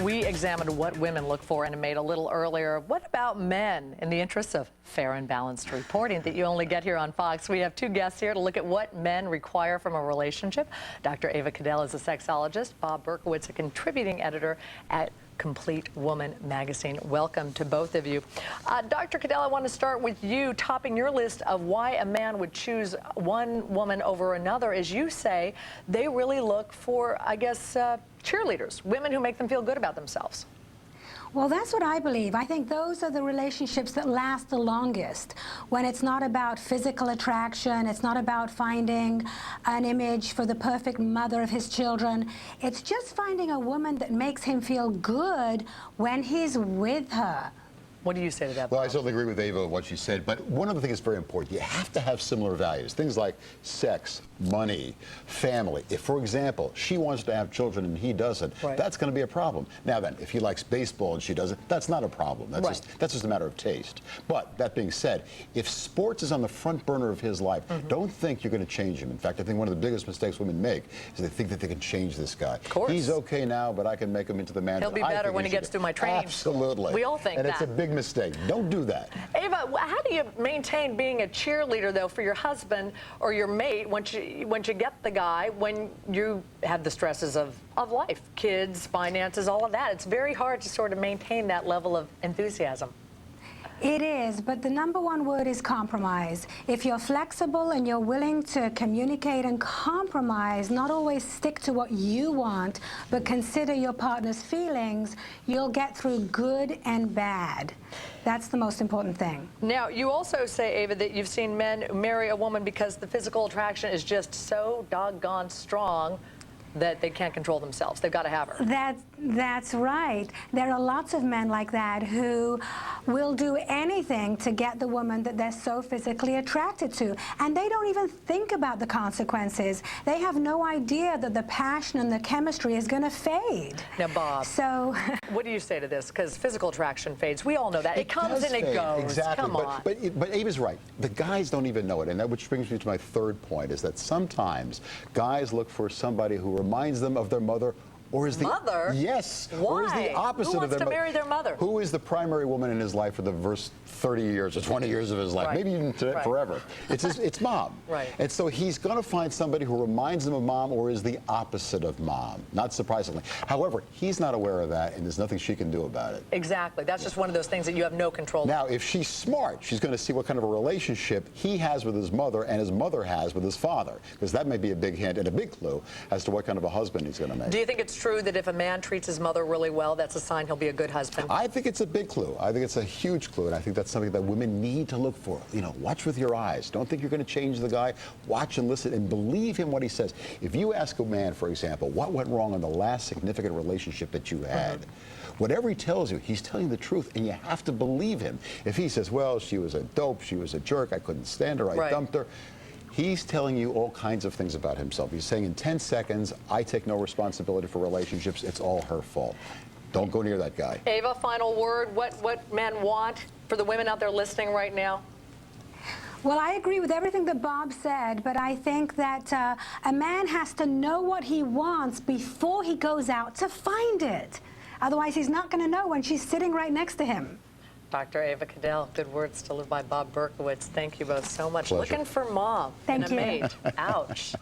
We examined what women look for in a mate a little earlier. What about men? In the interest of fair and balanced reporting that you only get here on Fox, we have two guests here to look at what men require from a relationship. Dr. Ava Cadell is a sexologist. Bob Berkowitz, a contributing editor at Complete Woman magazine. Welcome to both of you. Dr. Cadell, I want to start with you. Topping your list of why a man would choose one woman over another is, you say, they really look for, I guess, cheerleaders, women who make them feel good about themselves. Well, that's what I believe. I think those are the relationships that last the longest, when it's not about physical attraction, it's not about finding an image for the perfect mother of his children. It's just finding a woman that makes him feel good when he's with her. What do you say to that, Bob? Well, I certainly agree with Ava, what she said, but one other thing is very important. You have to have similar values. Things like sex, money, family. If, for example, she wants to have children and he doesn't, right, that's going to be a problem. Now then, if he likes baseball and she doesn't, that's not a problem. That's, right, that's just a matter of taste. But that being said, if sports is on the front burner of his life, don't think you're going to change him. In fact, I think one of the biggest mistakes women make is they think that they can change this guy. Of course. He's okay now, but I can make him into the man. He'll be better when he gets through my training. Absolutely. We all think that. And it's a big mistake. Don't do that. Ava, how do you maintain being a cheerleader, though, for your husband or your mate once you get the guy, when you have the stresses of life, kids, finances, all of that? It's very hard to sort of maintain that level of enthusiasm. It is, but the number one word is compromise. If you're flexible and you're willing to communicate and compromise, not always stick to what you want, but consider your partner's feelings, you'll get through good and bad. That's the most important thing. Now, you also say, Ava, that you've seen men marry a woman because the physical attraction is just so doggone strong that they can't control themselves. They've got to have her. That's right. There are lots of men like that who will do anything to get the woman that they're so physically attracted to. And they don't even think about the consequences. They have no idea that the passion and the chemistry is going to fade. Now, Bob, so what do you say to this? Because physical attraction fades. We all know that. It comes and it goes. Exactly. Come on. But Ava's right. The guys don't even know it. And that which brings me to my third point, is that sometimes guys look for somebody who reminds them of their mother, or is the mother? Yes. Why? Or is the opposite Who wants of their to marry their mother? Who is the primary woman in his life for the first 30 years or 20 years of his life, right, maybe even right, forever? It's mom. Right. And so he's going to find somebody who reminds him of mom or is the opposite of mom, not surprisingly. However, he's not aware of that, and there's nothing she can do about it. Exactly. That's just one of those things that you have no control over. Now, if she's smart, she's going to see what kind of a relationship he has with his mother and his mother has with his father, because that may be a big hint and a big clue as to what kind of a husband he's going to make. Do you think it's true that if a man treats his mother really well, that's a sign he'll be a good husband? I think it's a big clue. I think it's a huge clue, and I think that's something that women need to look for. You know, watch with your eyes. Don't think you're going to change the guy. Watch and listen and believe him what he says. If you ask a man, for example, what went wrong in the last significant relationship that you had, whatever he tells you, he's telling the truth, and you have to believe him. If he says, well, she was a dope, she was a jerk, I couldn't stand her, I dumped her, he's telling you all kinds of things about himself. He's saying in 10 seconds, I take no responsibility for relationships, it's all her fault. Don't go near that guy. Ava, final word. What men want for the women out there listening right now? well, I agree with everything that Bob said, but I think that a man has to know what he wants before he goes out to find it. Otherwise, he's not going to know when she's sitting right next to him. Dr. Ava Cadell, good words to live by. Bob Berkowitz, thank you both so much. Pleasure. Looking for mom Thank and a you. mate. Ouch.